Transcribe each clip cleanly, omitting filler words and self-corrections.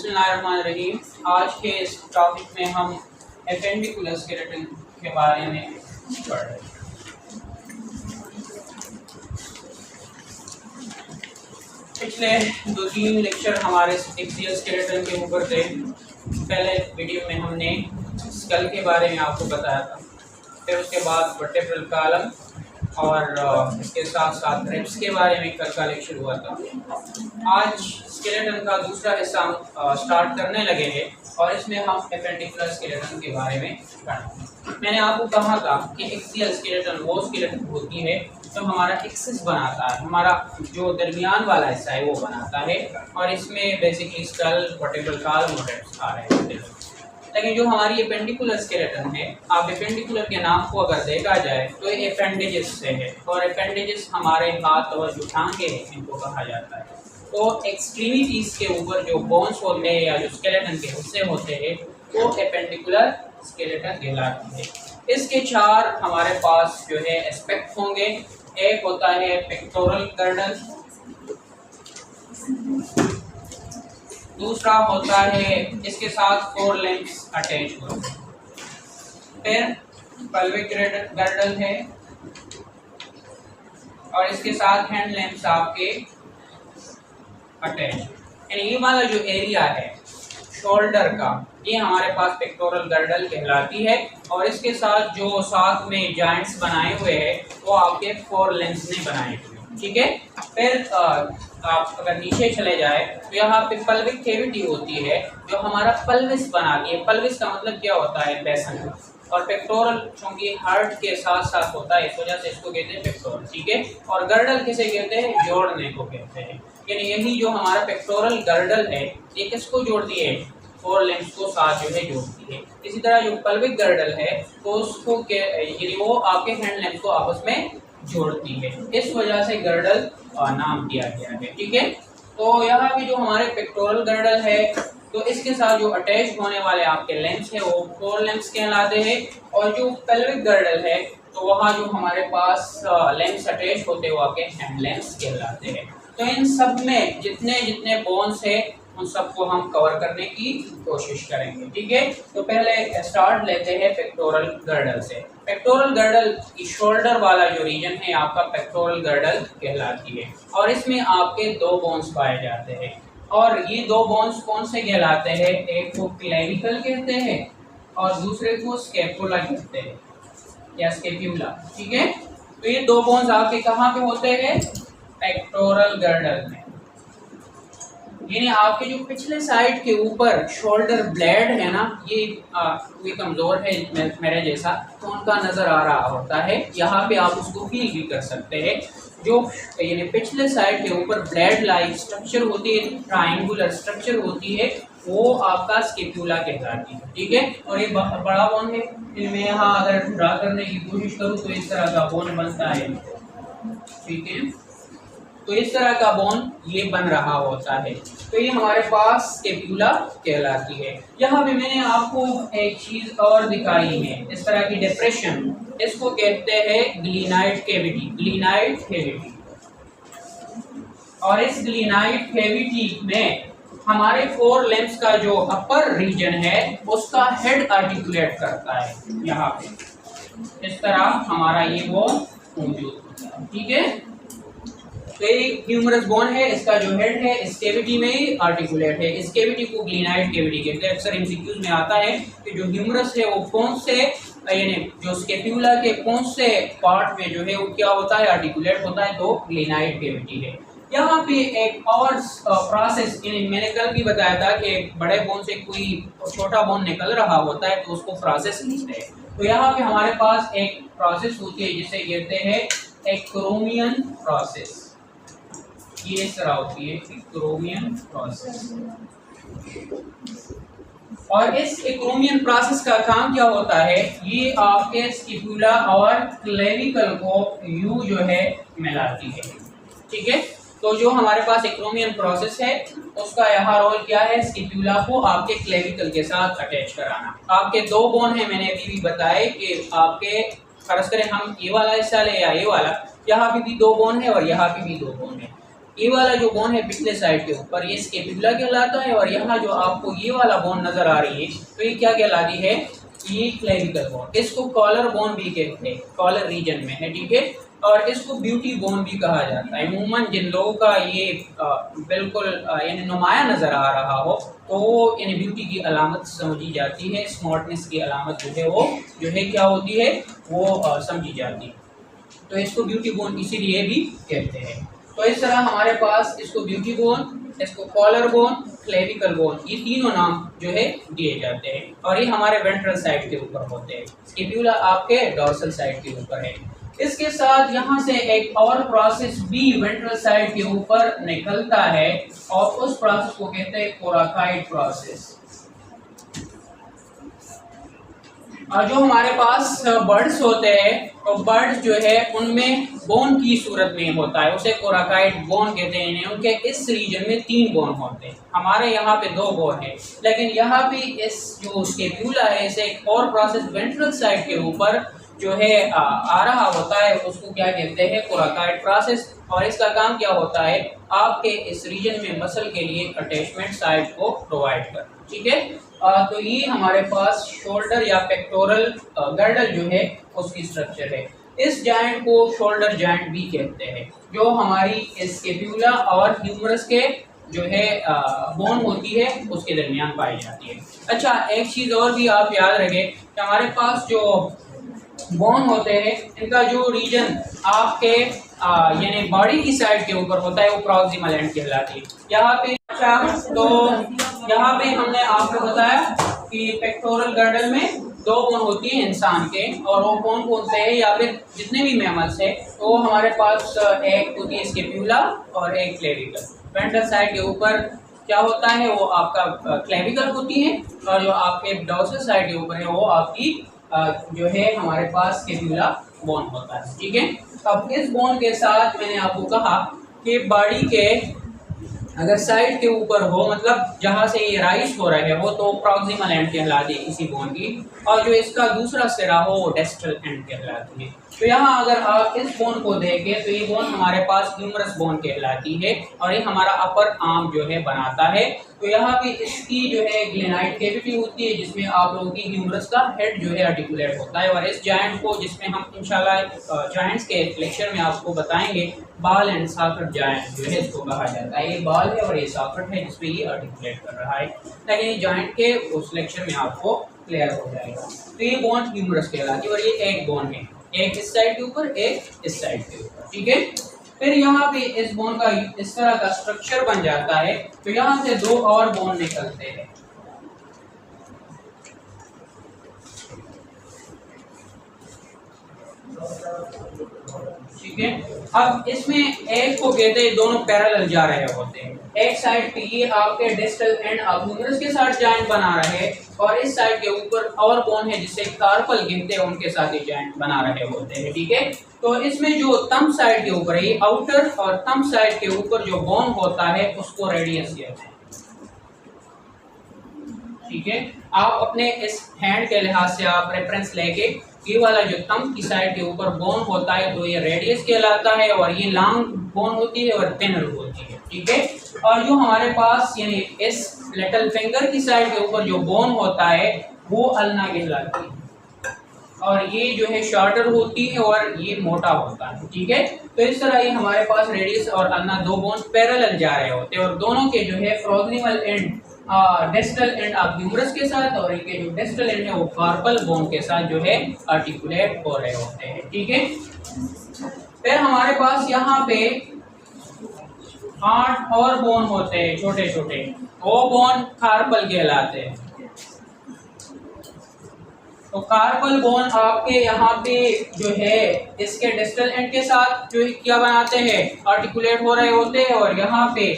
बिस्मिल्लाहिर्रहमानिर्रहीम। आज के इस टॉपिक में हम एपेंडिकुलर स्केलेटन के बारे में पढ़ रहे हैं। पिछले 2-3 लेक्चर हमारे एक्सियल स्केलेटन के ऊपर थे। पहले वीडियो में हमने स्कल के बारे में आपको बताया था, फिर उसके बाद वर्टेब्रल कॉलम और इसके साथ साथ रिब्स के बारे में कल का लेक्चर हुआ था। आज स्केलेटन का दूसरा हिस्सा हम स्टार्ट करने लगे हैं और इसमें हम एपेंडिकुलर स्केलेटन के बारे में पढ़ेंगे। मैंने आपको कहा था कि एक्सियल स्केलेटन वो स्केलेटन होती है जो हमारा एक्सिस बनाता है, हमारा जो दरमियान वाला हिस्सा है वो बनाता है, और इसमें बेसिकली स्कल, वर्टेब्रल कॉलम और रिब्स आ रहे हैं। लेकिन जो हमारी एपेंडिकुलर स्केलेटन है, आप एपेंडिकुलर के नाम को अगर देखा जाए तो ये एपेंडेजेस से है, और एपेंडेजेस हमारे हाथ और जो टांगे हैं इनको कहा जाता है। तो एक्सट्रीमिटीज के ऊपर जो बोन्स होते हैं या जो स्केलेटन के हिस्से होते हैं वो एपेंडिकुलर स्केलेटन कहलाते हैं। इसके 4 हमारे पास जो है एस्पेक्ट होंगे। एक होता है पेक्टोरल गर्डल, दूसरा होता है इसके साथ 4 लिम्ब्स अटैच होते हैं, फिर पल्विक गर्डल है और इसके साथ हैंड लिम्ब्स आपके अटैच। यानी ये वाला जो एरिया है शोल्डर का, ये हमारे पास पेक्टोरल गर्डल कहलाती है, और इसके साथ जो साथ में जॉइंट्स बनाए हुए हैं वो आपके 4 लिम्ब्स ने बनाए हुए हैं। ठीक है, फिर आप अगर नीचे चले जाए तो यहाँ पे पल्विक कैविटी होती है जो हमारा पल्विस बनाती है। पल्विस का मतलब क्या होता है? बेसन। और पेक्टोरल चूंकि हार्ट के साथ साथ होता है, इस वजह से इसको कहते हैं पेक्टोरल। ठीक है, और गर्डल किसे कहते हैं? जोड़ने को कहते हैं। यानी यही जो हमारा पेक्टोरल गर्डल है ये किसको जोड़ती है? 4 लिम्ब्स को साथ जो है जोड़ती है। इसी तरह जो पल्विक गर्डल है तो उसको यानी वो आपके हैंड लिम्ब्स को आपस में जोड़ती है, इस वजह से गर्डल नाम दिया गया है। ठीक है, तो यहाँ पे जो हमारे पेक्टोरल गर्डल है तो इसके साथ जो अटैच होने वाले आपके लिम्ब्स है वो 4 लिम्ब्स कहलाते हैं, और जो पेल्विक गर्डल है तो वहाँ जो हमारे पास लिम्ब्स अटैच होते हैं वो आपके हैंड लिम्ब्स कहलाते हैं। तो इन सब में जितने जितने बोन्स है उन सबको हम कवर करने की कोशिश करेंगे। ठीक है, तो पहले स्टार्ट लेते हैं पेक्टोरल गर्डल से। पेक्टोरल गर्डल की शोल्डर वाला जो रीजन है आपका पेक्टोरल गर्डल कहलाती है, और इसमें आपके 2 बोन्स पाए जाते हैं, और ये 2 बोन्स कौन से कहलाते हैं? एक को क्लेविकल कहते हैं और दूसरे को स्कैपुला कहते हैं या स्कैप्यूला। ठीक है, तो ये 2 बोन्स आपके कहाँ पे होते हैं? पेक्टोरल गर्डल में। यानी आपके जो पिछले साइड के ऊपर शोल्डर ब्लेड है ना, ये कमज़ोर है मेरे जैसा, तो उनका नज़र आ रहा होता है। यहाँ पे आप उसको फील भी कर सकते हैं। जो यानी पिछले साइड के ऊपर ब्लेड लाइक स्ट्रक्चर होती है, ट्रायंगुलर स्ट्रक्चर होती है, वो आपका स्कैप्यूला कहलाती है। ठीक है, और ये बड़ा बोन है। इनमें यहाँ अगर ड्रा करने की कोशिश करूँ तो इस तरह का बोन बनता है। ठीक है, तो इस तरह का बोन ये बन रहा होता है, तो ये हमारे पास स्कैप्यूला कहलाती है। यहाँ पे मैंने आपको एक चीज और दिखाई है, इस तरह की डिप्रेशन, इसको कहते हैं ग्लीनाइड कैविटी। ग्लीनाइड कैविटी, और इस ग्लीनाइड कैविटी में हमारे 4 लिम्ब्स का जो अपर रीजन है उसका हेड आर्टिकुलेट करता है। यहाँ पे इस तरह हमारा ये बोन मौजूद होता है। ठीक है, तो ये ह्यूमरस बोन है, इसका जो हेड है इस कैविटी में ही आर्टिकुलेट है। इस कैविटी को ग्लीनाइड कैविटी कहते हैं। अक्सर एमसीक्यूज में आता है कि जो ह्यूमरस है वो कौन से, यानी जो स्कैप्यूला के कौन से पार्ट में जो है वो क्या होता है? आर्टिकुलेट होता है, तो ग्लीनाइड कैविटी है। यहाँ पे एक और प्रोसेस मैंने कल भी बताया था कि एक बड़े बोन से कोई छोटा बोन निकल रहा होता है तो उसको प्रोसेस कहते हैं। तो यहाँ पे हमारे पास एक प्रोसेस होती है जिसे कहते हैं एक्रोमियन प्रोसेस। ये इस तरह होती है एक्रोमियन प्रोसेस, और इस एक्रोमियन प्रोसेस का काम क्या होता है? ये आपके स्कैप्यूला और क्लेविकल को यू जो है मिलाती है। ठीक है, तो जो हमारे पास एक्रोमियन प्रोसेस है उसका यहाँ रोल क्या है? स्कैप्यूला को आपके क्लेविकल के साथ अटैच कराना। आपके 2 बोन है, मैंने अभी भी बताया कि आपके फर्ज करें हम ये वाला हिस्सा ले या ये वाला, यहाँ पे भी 2 बोन है और यहाँ पे भी 2 बोन है। ये वाला जो बोन है पिछले साइड के ऊपर ये स्केपुला कहलाता है, और यहाँ जो आपको ये वाला बोन नजर आ रही है तो ये क्या कहलाती है, ये क्लेविकल बोन। इसको कॉलर बोन भी कहते हैं, कॉलर रीजन में है, ठीक है। और इसको ब्यूटी बोन भी कहा जाता है। अमूमन जिन लोगों का ये बिल्कुल यानी नुमाया नज़र आ रहा हो तो वो यानी ब्यूटी की अलामत समझी जाती है, स्मार्टनेस की अलामत जो है क्या होती है वो समझी जाती है। तो इसको ब्यूटी बोन इसीलिए भी कहते हैं। तो इस तरह हमारे पास इसको ब्यूटी बोन, इसको कॉलर बोन, क्लेविकल बोन, ये तीनों नाम जो है दिए जाते हैं, और ये हमारे वेंट्रल साइड के ऊपर होते हैं। स्केपुला आपके डॉर्सल साइड के ऊपर है। इसके साथ यहाँ से एक और प्रोसेस भी वेंट्रल साइड के ऊपर निकलता है, और उस प्रोसेस को कहते हैं कोराकाइड प्रोसेस। और जो हमारे पास बर्ड्स होते हैं तो बर्ड्स जो है उनमें बोन की सूरत में होता है, उसे कोराकाइड बोन कहते हैं। उनके इस रीजन में 3 बोन होते हैं, हमारे यहाँ पे 2 बोन है, लेकिन यहाँ पे इस जो स्केपुला है इसे एक और प्रोसेस वेंट्रल साइड के ऊपर जो है आ रहा होता है, उसको क्या कहते हैं, कोराकाइड प्रोसेस। और इसका काम क्या होता है, आपके इस रीजन में मसल के लिए अटैचमेंट साइड को प्रोवाइड कर, ठीक है। तो ये हमारे पास शोल्डर या पेक्टोरल गर्डल जो है उसकी स्ट्रक्चर है। इस जॉइंट को शोल्डर जॉइंट भी कहते हैं, जो हमारी स्केपुला और ह्यूमरस के जो है बोन होती है उसके दरमियान पाई जाती है। अच्छा, एक चीज़ और भी आप याद रखें कि हमारे पास जो बोन होते हैं इनका जो रीजन आपके यानी बॉडी की साइड के ऊपर होता है वो प्रॉक्सिमल एंड कहलाती है। यहाँ पे तो यहाँ पे हमने आपको बताया कि पेक्टोरल गर्डल में 2 बोन होती हैं इंसान के, और वो कौन कौन से हैं या फिर जितने भी मैमल्स हैं तो हमारे पास एक होती है स्केपुला और एक क्लेविकल। वेंट्रल साइड के ऊपर क्या होता है वो आपका क्लेविकल होती है, और जो आपके डॉर्सल साइड के ऊपर है वो आपकी जो है हमारे पास स्केपुला बोन होता है, ठीक है। अब इस बोन के साथ मैंने आपको कहा कि बॉडी के अगर साइड के ऊपर हो, मतलब जहाँ से ये राइज हो रहे हो तो प्रॉक्सिमल एंड कहलाती है इसी बोन की, और जो इसका दूसरा सिरा हो वो डिस्टल एंड कहलाती है। तो यहाँ अगर आप इस बोन को देखें तो ये बोन हमारे पास ह्यूमरस बोन कहलाती है, और ये हमारा अपर आर्म जो है बनाता है। तो यहाँ पे इसकी जो है ग्लेनाइड कैविटी होती है जिसमें आप लोगों की ह्यूमरस का हेड जो है आर्टिकुलेट होता है, और इस जॉइंट को जिसमें हम इंशाल्लाह जॉइंट्स के लेक्चर में आपको बताएंगे बाल एंड सॉकेट जॉइंट जो है इसको कहा जाता है। ये बाल है और ये सॉकेट है जिसपे ये आर्टिकुलेट कर रहा है, लेकिन ये जॉइंट के उस लेक्चर में आपको क्लियर हो जाएगा। तो ये बोन ह्यूमरस कहलाती है, और ये एक बोन है, एक इस साइड के ऊपर एक इस साइड के ऊपर, ठीक है। फिर यहाँ पे इस बोन का इस तरह का स्ट्रक्चर बन जाता है, तो यहाँ से 2 और बोन निकलते हैं। ठीक है, अब इसमें एक को कहते हैं दोनों पैरेलल जा रहे होते हैं। एक साइड पे ये आपके डिस्टल एंड आप ह्यूमरस के साथ जॉइंट बना रहे हैं, और इस साइड के ऊपर और बोन है जिसे कार्पल कहते हैं, उनके साथ ये जॉइंट बना रहे होते हैं, ठीक है। तो इसमें जो थंब साइड के ऊपर है, आउटर और थंब साइड के ऊपर जो बोन होता है उसको रेडियस कहते हैं, ठीक है। आप अपने इस हैंड के लिहाज से आप रेफरेंस लेके ये वाला जो थंब की साइड के ऊपर बोन होता है तो ये रेडियस कहलाता है, और ये लॉन्ग बोन होती है और थिनर होती है, ठीक है। और जो हमारे पास यानी इस लिटिल फिंगर की साइड के ऊपर जो बोन होता है वो अल्ना कहलाती है, और ये जो है शॉर्टर होती है और ये मोटा होता है, ठीक है। तो इस तरह ये हमारे पास रेडियस और अल्ना 2 बोन पैरेलल जा रहे होते हैं, और दोनों के जो है प्रॉक्सिमल एंड डिस्टल एंड आप ह्यूमरस के साथ, और इनके जो डिस्टल एंड है वो कार्पल बोन के साथ जो है आर्टिकुलेट हो रहे होते हैं, ठीक है। फिर हमारे पास यहाँ पे 8 और बोन होते हैं छोटे छोटे, वो बोन कार्पल कहलाते हैं। तो कार्पल बोन आपके यहाँ पे जो है इसके डिस्टल एंड के साथ जो क्या बनाते हैं, आर्टिकुलेट हो रहे होते हैं, और यहाँ पे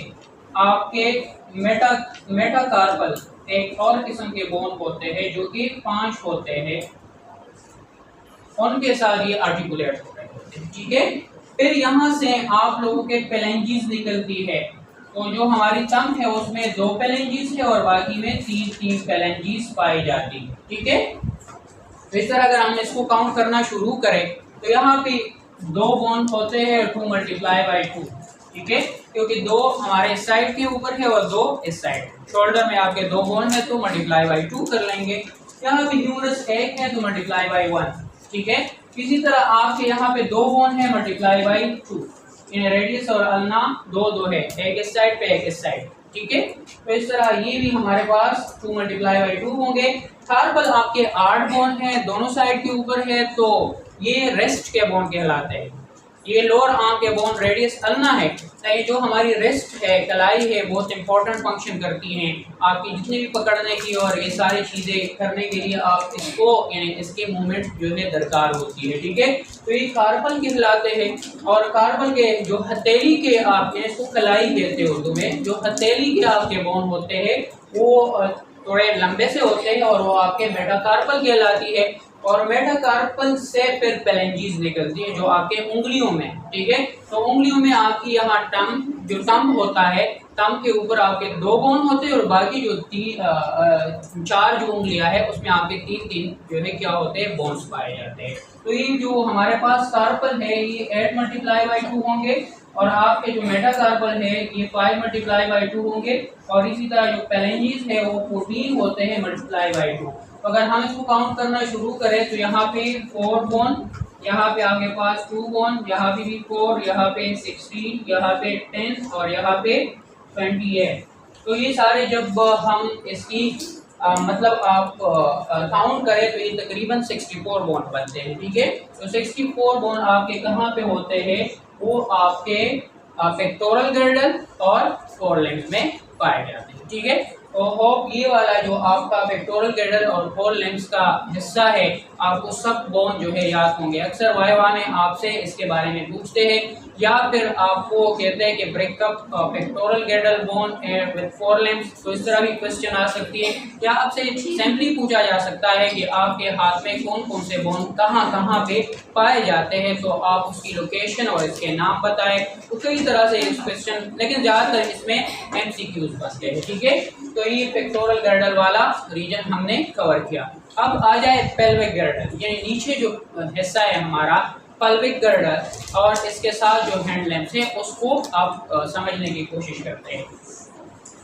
आपके मेटाकार्पल एक और किस्म के बोन होते हैं जो कि 5 होते हैं, उनके साथ ये आर्टिकुलेट हो रहे होते हैं, ठीक है। फिर यहाँ से आप लोगों के पेलेंजीज निकलती है, तो जो हमारी टंग है उसमें 2 पेलेंजीज है और बाकी में 3 पेलेंजीज पाई जाती है, ठीक है। तो इस तरह अगर हम इसको काउंट करना शुरू करें तो यहाँ पे 2 बोन होते हैं 2 × 2, ठीक है। क्योंकि दो हमारे इस साइड के ऊपर है और दो इस साइड। शोल्डर में आपके दो बोन है तो मल्टीप्लाई बाई 2 कर लेंगे। यहाँ पे ह्यूमरस 1 है तो मल्टीप्लाई बाई 1, ठीक है। इसी तरह आपके यहाँ पे दो बोन है, मल्टीप्लाई बाई 2। इन रेडियस और अल्ना दो दो है, एक इस साइड पे एक इस साइड, ठीक है। तो इस तरह ये भी हमारे पास 2 मल्टीप्लाई बाई 2 होंगे। कार्बल आपके 8 बोन है, दोनों साइड के ऊपर है, तो ये रेस्ट के बोन कहलाते हैं। ये लोअर आर्म के बोन रेडियस अल्ना है। ये जो हमारी रेस्ट है, कलाई है, बहुत इंपॉर्टेंट फंक्शन करती हैं आपकी जितने भी पकड़ने की और ये सारी चीज़ें करने के लिए आप इसको यानी इसके मूवमेंट जो है दरकार होती है, ठीक है। तो ये कार्पल कहलाते हैं। और कार्पल के जो हथेली के आप इसको कलाई कहते हो तुम्हें, जो हथेली के आपके बोन होते हैं वो थोड़े लंबे से होते हैं और वो आपके मेटाकार्पल कहलाती है। और मेटाकार्पल से फिर पेलेंजीज निकलती है जो आपके उंगलियों में, ठीक है। तो उंगलियों में आपकी यहाँ टंग होता है, टंग के ऊपर आपके दो बोन होते हैं और बाकी जो चार जो उंगलियां है उसमें आपके तीन जो है क्या होते हैं, बोन्स पाए जाते हैं। तो ये जो हमारे पास कार्पल है ये 8 मल्टीप्लाई बाई 2 होंगे और आपके जो मेटाकार्पल है ये 5 मल्टीप्लाई बाई 2 होंगे। और इसी तरह जो पेलेंजीज है वो 14 होते हैं मल्टीप्लाई बाई 2। अगर हम इसको काउंट करना शुरू करें तो यहाँ पे 4 बोन, यहाँ पे आपके पास 2 बोन, यहाँ पे भी 4, यहाँ पे 16, यहाँ पे 10 और यहाँ पे 20 है। तो ये सारे जब हम इसकी मतलब आप काउंट करें तो ये तकरीबन 64 बोन बनते हैं, ठीक है। तो 64 बोन आपके कहाँ पे होते हैं, वो आपके पेक्टोरल गर्डल और फोरलिम्स में पाए जाते हैं, ठीक है। तो होप ये वाला जो आपका पेक्टोरल गर्डल और फोरलिम्स का हिस्सा है आपको सब बोन जो है याद होंगे। अक्सर वाइवा में आपसे इसके बारे में पूछते हैं या फिर आपको कहते हैं कि breakup pectoral girdle bone with forelimbs. तो इस तरह भी क्वेश्चन आ सकती है या आपसे सिंपली पूछा जा सकता है कि आपके हाथ में कौन कौन से बोन कहाँ कहाँ पे पाए जाते हैं, तो आप उसकी लोकेशन और इसके नाम बताएं। तो कई तरह से इस क्वेश्चन, लेकिन ज़्यादातर इसमें MCQs बनते हैं, ठीक है। तो ये पेक्टोरल गर्डल वाला रीजन हमने कवर किया। अब आ जाए पेल्विक गर्डल, यानी नीचे जो हिस्सा है हमारा पेल्विक गर्डल और इसके साथ जो हैंड लैम्स है उसको आप समझने की कोशिश करते हैं।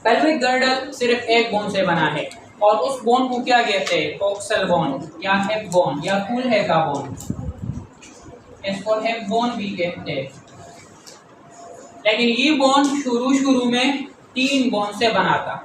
पेल्विक गर्डल सिर्फ एक बोन से बना है और उस बोन को क्या कहते हैं, कोक्सल बोन या हिप बोन या कूल्हे का बोन, इसको हिप बोन भी कहते हैं। लेकिन ये बोन शुरू में 3 बोन से बना था,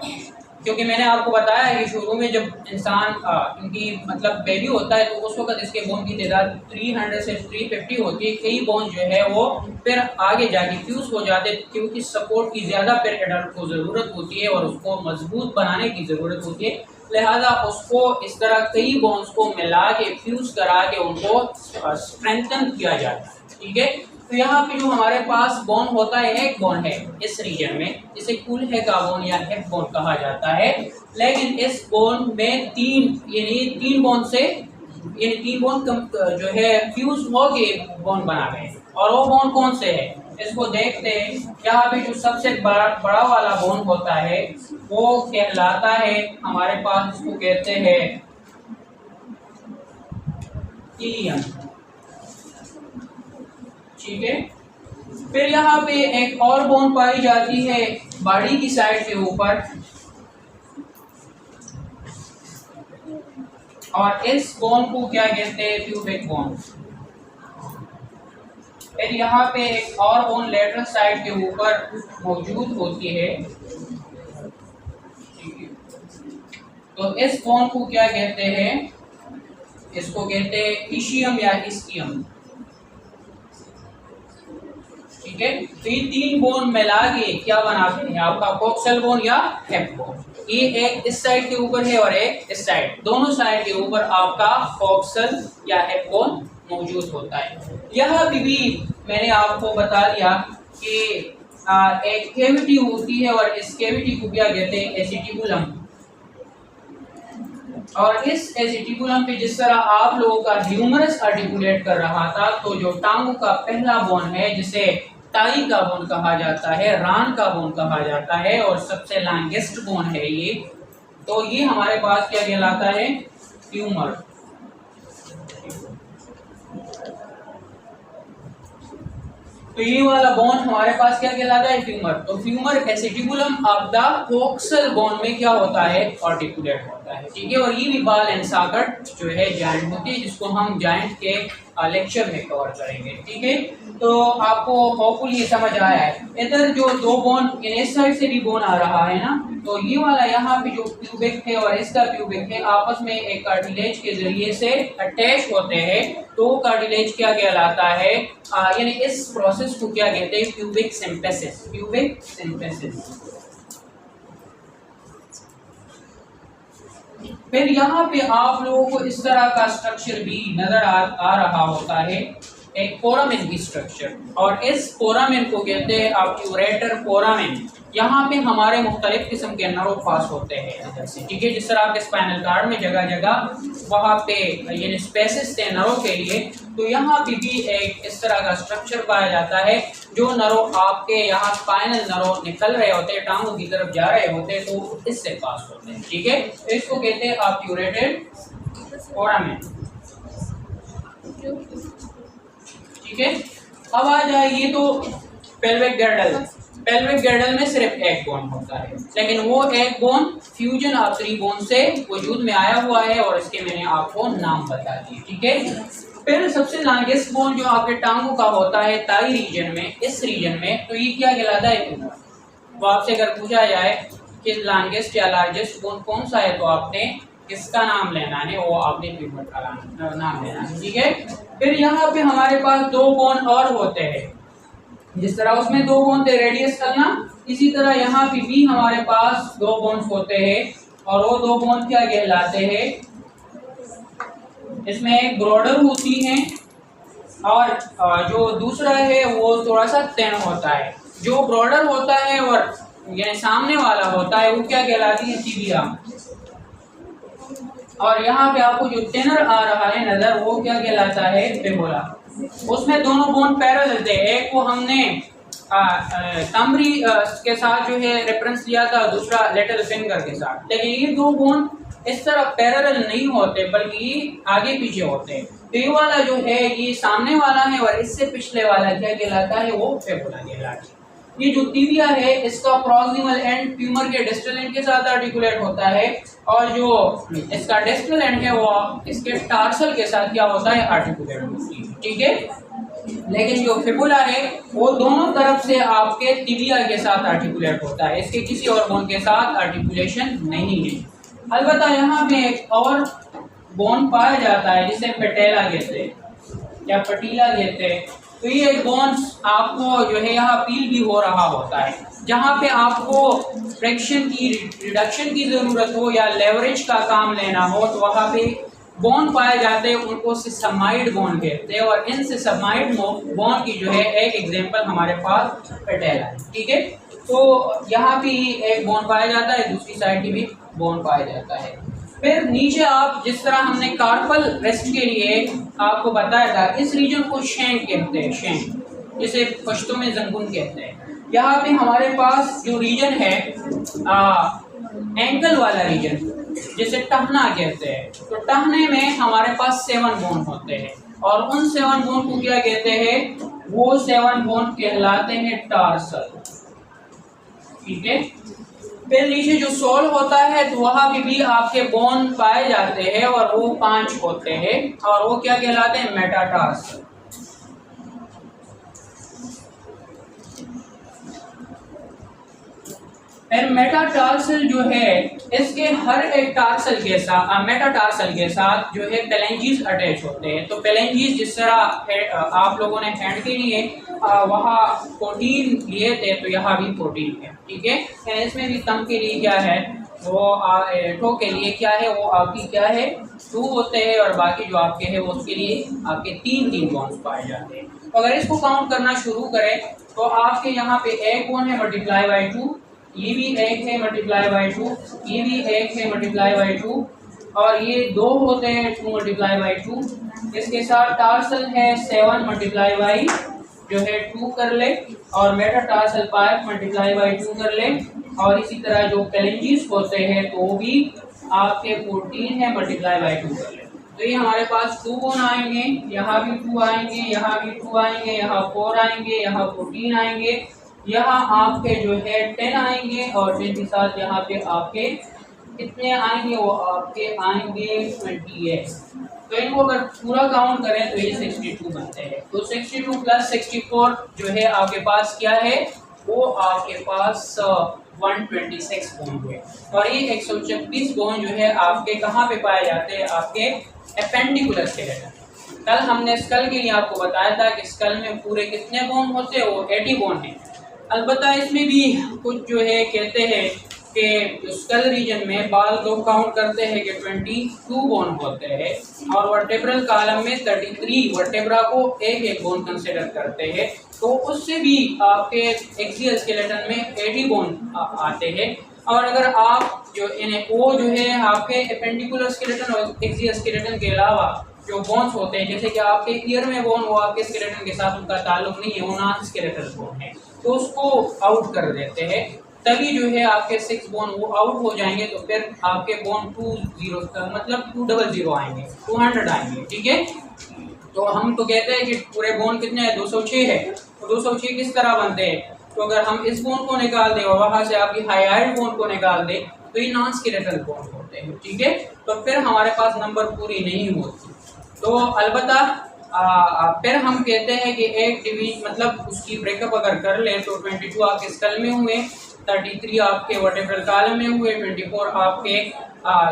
क्योंकि मैंने आपको बताया है कि शुरू में जब इंसान इनकी मतलब बेबी होता है तो उस वक्त इसके बोन की तादाद 300 से 350 होती है। कई बोन जो है वो फिर आगे जाके फ्यूज हो जाते हैं क्योंकि सपोर्ट की ज़्यादा फिर एडल्ट को ज़रूरत होती है और उसको मजबूत बनाने की ज़रूरत होती है। लिहाजा उसको इस तरह कई बोन्स को मिला के फ्यूज करा के उनको स्ट्रेंथन किया जाता है, ठीक है। तो यहाँ पे जो हमारे पास बोन होता है एक बोन है इस रीजन में, जिसे कूल्हे का बोन या हिप बोन कहा जाता है। लेकिन इस बोन में 3 बोन से यानी 3 बोन जो है फ्यूज हो के बोन बना गए। और वो बोन कौन से है इसको देखते हैं। यहाँ पे जो सबसे बड़ा वाला बोन होता है वो कहलाता है हमारे पास, इसको कहते हैं इलियम, ठीक है। फिर यहाँ पे एक और बोन पाई जाती है बॉडी की साइड के ऊपर और इस बोन को क्या कहते हैं, प्यूबिक बोन। फिर यहाँ पे एक और बोन लेटरल साइड के ऊपर मौजूद होती है, तो इस बोन को क्या कहते हैं, इसको कहते हैं इशियम या इस्कियम, ठीक है। तो ये 3 बोन मिला के क्या बनाते हैं आपका कोक्सल बोन या हिप बोन। ये एक इस साइड के ऊपर है और एक इस साइड, दोनों साइड के ऊपर आपका कोक्सल या हिप बोन मौजूद होता है। यह भी मैंने आपको बता दिया कि एक कैविटी होती है और इस कैविटी को क्या कहते हैं, एसिटिकुलम। और इस एसिटिकुलम पे जिस तरह आप लोगों का ह्यूमरस आर्टिकुलेट कर रहा था, तो जो टांगों का पहला बोन है जिसे टाई का बोन कहा जाता है, रान का बोन कहा जाता है और सबसे लॉन्गेस्ट बोन है ये, तो ये हमारे पास क्या कहलाता है, ह्यूमर। तो तो ये वाला बोन हमारे पास क्या कहलाता है, फ्यूमर। तो femur acetabulum of the coxal bone में क्या होता है, आर्टिकुलेट होता है, ठीक है। और ये भी बाल एंड साकट जो है जॉइंट होती है, जिसको हम जॉइंट के लेक्चर में कवर करेंगे, ठीक है। तो आपको होपफुल ये समझ आया है। इधर जो दो बोन, इस साइड से भी बोन आ रहा है ना, तो ये वाला यहाँ पे जो प्यूबिक है और इसका प्यूबिक है आपस में एक कार्टिलेज के जरिए से अटैच होते हैं, तो वो कार्टिलेज क्या कहलाता है, यानी इस प्रोसेस को क्या कहते हैं, प्यूबिक सिंथेसिस, प्यूबिक सिंथेसिस। फिर यहाँ पे आप लोगों को इस तरह का स्ट्रक्चर भी नजर आ रहा होता है, एक फोरामेन की स्ट्रक्चर, और इस फोरामेन को कहते हैं ऑब्ट्यूरेटर फोरामेन। यहाँ पे हमारे मुख्तलिफ किस्म के नर्व पास होते हैं अंदर से, ठीक है। जिस तरह आपके स्पाइनल कार्ड में जगह जगह वहाँ पे यानी स्पेसेस थे नर्व के लिए, तो यहाँ पे भी एक इस तरह का स्ट्रक्चर पाया जाता है। जो नर्व आपके यहाँ स्पाइनल नर्व निकल रहे होते हैं, टांगों की तरफ जा रहे होते हैं, तो इससे पास होते हैं, ठीक है। इसको कहते हैं ऑब्ट्यूरेटेड फोरामेन, ठीक है। अब आ जाए तो पेल्विक गर्डल। पेल्विक गर्डल में सिर्फ एक बोन होता है, लेकिन वो एक बोन फ्यूजन ऑफ 3 बोन से वजूद में आया हुआ है, और इसके मैंने आपको नाम बता दिए, ठीक है। फिर सबसे लार्जेस्ट बोन जो आपके टांगों का होता है ताई रीजन में, इस रीजन में, तो ये क्या कहलाता है, फ्यूमर। तो आपसे अगर पूछा जाए कि लार्जेस्ट या लार्जेस्ट बोन कौन सा है, तो आपने किसका नाम लेना है, वो आपने फ्यूमर का नाम लेना है, ठीक है। फिर यहाँ पे हमारे पास 2 बोन और होते हैं, जिस तरह उसमें 2 बोन थे रेडियस करना, इसी तरह यहाँ पे भी हमारे पास 2 बोन्स होते हैं, और वो 2 बोन क्या कहलाते हैं, इसमें एक ब्रॉडर होती है, और जो दूसरा है वो थोड़ा सा थिन होता है। जो ब्रॉडर होता है और ये सामने वाला होता है वो क्या कहलाती है, टिबिया। और यहाँ पे आपको जो थिनर आ रहा है नजर, वो क्या कहलाता है, फिबुला। उसमें दोनों बोन पैरेलल थे, एक को हमने तमरी के साथ जो है रेफरेंस लिया था, दूसरा लिटिल फिंगर के साथ, लेकिन ये 2 बोन इस तरह पैरेलल नहीं होते, बल्कि आगे पीछे होते हैं। तो ये वाला जो है ये सामने वाला है, और इससे पिछले वाला क्या कहलाता है, वो फिबुला कहलाता है। ये जो टिबिया है इसका प्रॉक्सिमल एंड फ्यूमर के डिस्टल एंड के साथ आर्टिकुलेट होता है, और जो इसका डिस्टल एंड है वो इसके टार्सल के साथ क्या होता है, आर्टिकुलेट होती है, ठीक है। लेकिन जो फिबुला है वो दोनों तरफ से आपके टिबिया के साथ आर्टिकुलेट होता है, इसके किसी और बोन के साथ आर्टिकुलेशन नहीं है। अलबत्ता यहाँ पे एक और बोन पाया जाता है जिसे पेटेला कहते हैं या पटीला कहते हैं। तो ये बोन्स आपको जो है यहाँ पील भी हो रहा होता है, जहाँ पे आपको फ्रैक्शन की रिडक्शन की ज़रूरत हो या लेवरेज का काम लेना हो, तो वहाँ पे बोन पाए जाते हैं, उनको सिसमाइड बोन कहते हैं। और इन सिसमाइड बोन की जो है एक एग्जांपल हमारे पास पेटेला है, ठीक है। तो यहाँ पे एक बोन पाया जाता है, दूसरी साइड की भी बोन पाया जाता है। फिर नीचे आप जिस तरह हमने कार्पल रेस्ट के लिए आपको बताया था, इस रीजन को शैंक कहते हैं, शैंक, जिसे पश्तो में जंगुन कहते हैं। यहाँ पे हमारे पास जो रीजन है एंकल वाला रीजन, जिसे टहना कहते हैं, तो टहने में हमारे पास 7 बोन होते हैं, और उन 7 बोन को क्या कहते हैं, वो 7 बोन कहलाते हैं टार्सल, ठीक है। फिर नीचे जो सोल होता है तो वहाँ भी आपके बोन पाए जाते हैं, और वो 5 होते हैं, और वो क्या कहलाते हैं, मेटाटार्सल। फिर मेटाटार्सल जो है इसके हर एक टार्सल के साथ, मेटाटार्सल के साथ जो है पेलेंजीज अटैच होते हैं। तो पेलेंजीज जिस तरह आप लोगों ने हैंड के लिए वहाँ प्रोटीन लिए थे, तो यहाँ भी प्रोटीन है, ठीक है। इसमें भी तम के लिए क्या है, वो टो के लिए क्या है, वो आपकी क्या है, 2 होते हैं, और बाकी जो आपके है वो उसके लिए आपके 3 बॉन्स पाए जाते हैं। तो अगर इसको काउंट करना शुरू करें तो आपके यहाँ पे एक बोन है मल्टीप्लाई बाई 2, ये भी 1 है मल्टीप्लाई बाई 2, ये भी 1 है मल्टीप्लाई बाई 2, और ये 2 होते हैं 2 मल्टीप्लाई बाई 2। इसके साथ टार्सल है 7 मल्टीप्लाई बाई जो है 2 कर ले, और मेटाटार्सल 5 मल्टीप्लाई बाई 2 कर ले, और इसी तरह जो पेलेंजीज होते हैं तो वो भी आपके 14 है मल्टीप्लाई बाई 2 कर ले। तो ये हमारे पास 2 बोन आएंगे, यहाँ भी 2 आएंगे, यहाँ भी 2 आएंगे, यहाँ 4 आएंगे, यहाँ 14 आएंगे, यहाँ आपके जो है 10 आएंगे और 10 के साथ यहाँ पे आपके कितने आएंगे, वो आपके आएंगे 28। तो इनको अगर पूरा काउंट करें तो ये 62 बनते हैं। तो 62 प्लस 64 जो है आपके पास क्या है, वो आपके पास 126 बोन हुए। और ये 126 बोन जो है आपके कहाँ पे पाए जाते हैं, आपके एपेंडिकुलर स्केलेटन। कल हमने स्कल के लिए आपको बताया था कि स्कल में पूरे कितने बोन होते हैं, वो 80 बोन है। अलबत्ता इसमें भी कुछ जो है कहते हैं कि स्कल रीजन में बाल लोग काउंट करते हैं कि 22 बोन होते हैं और वर्टेब्रल कॉलम में 33 वर्टेब्रा को एक एक बोन कंसिडर करते हैं। तो उससे भी आपके एक्सियल स्केलेटन में 80 बोन आते हैं। और अगर आप जो इन्हें वो जो है आपके एपेंडिकुलर स्केलेटन और एक्सियल स्केलेटन के अलावा जो बोन्स होते हैं, जैसे कि आपके ईयर में बोन, वो आपके स्केलेटन के साथ उनका ताल्लुक नहीं है, वो नॉन स्केलेटल बोन है, तो उसको आउट कर देते हैं। तभी जो है आपके 6 बोन वो आउट हो जाएंगे। तो फिर आपके बोन 20 मतलब 200 आएंगे, 200 आएंगे, ठीक है। तो हम तो कहते हैं कि पूरे बोन कितने हैं, 206 है। तो 206 किस तरह बनते हैं, तो अगर हम इस बोन को निकाल दें और वहाँ से आपकी हाईलाइट बोन को निकाल दें तो ये नॉन स्केलेटल बोन होते हैं, ठीक है। तो फिर हमारे पास नंबर पूरी नहीं होती। तो अलबत्ता फिर हम कहते हैं कि एक डिवीजन मतलब उसकी ब्रेकअप अगर कर ले तो 22 आपके स्कल में हुए, 33 आपके वर्टेब्रल कॉलम में हुए, 24 आपके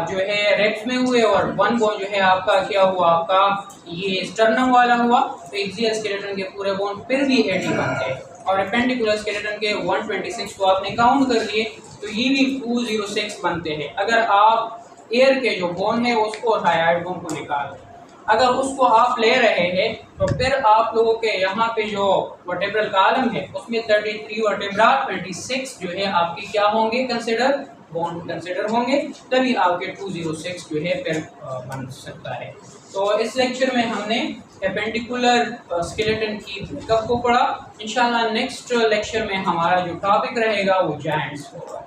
जो है रेप्स में हुए और 1 बोन जो है आपका क्या हुआ, आपका ये स्टर्नम वाला हुआ। तो एक्सियल स्केलेटन के पूरे बोन फिर भी 80 बनते हैं और एपेंडिकुलर स्केलेटन के 126 को आपने काउंट कर लिए तो ये भी 206 बनते हैं। अगर आप एयर के जो बोन है उसको और हाईलाइट बोन को निकाल दें, अगर उसको आप ले रहे हैं तो फिर आप लोगों के यहाँ पे जो वर्टेब्रल कॉलम है उसमें 33 वर्टेब्रा 26 जो है आपकी क्या होंगे, कंसिडर बोन कंसिडर होंगे, तभी आपके 206 जो है फिर बन सकता है। तो इस लेक्चर में हमने एपेंडिकुलर स्केलेटन की ब्रेकअप को पढ़ा। इंशाल्लाह नेक्स्ट लेक्चर में हमारा जो टॉपिक रहेगा वो जायंट्स होगा।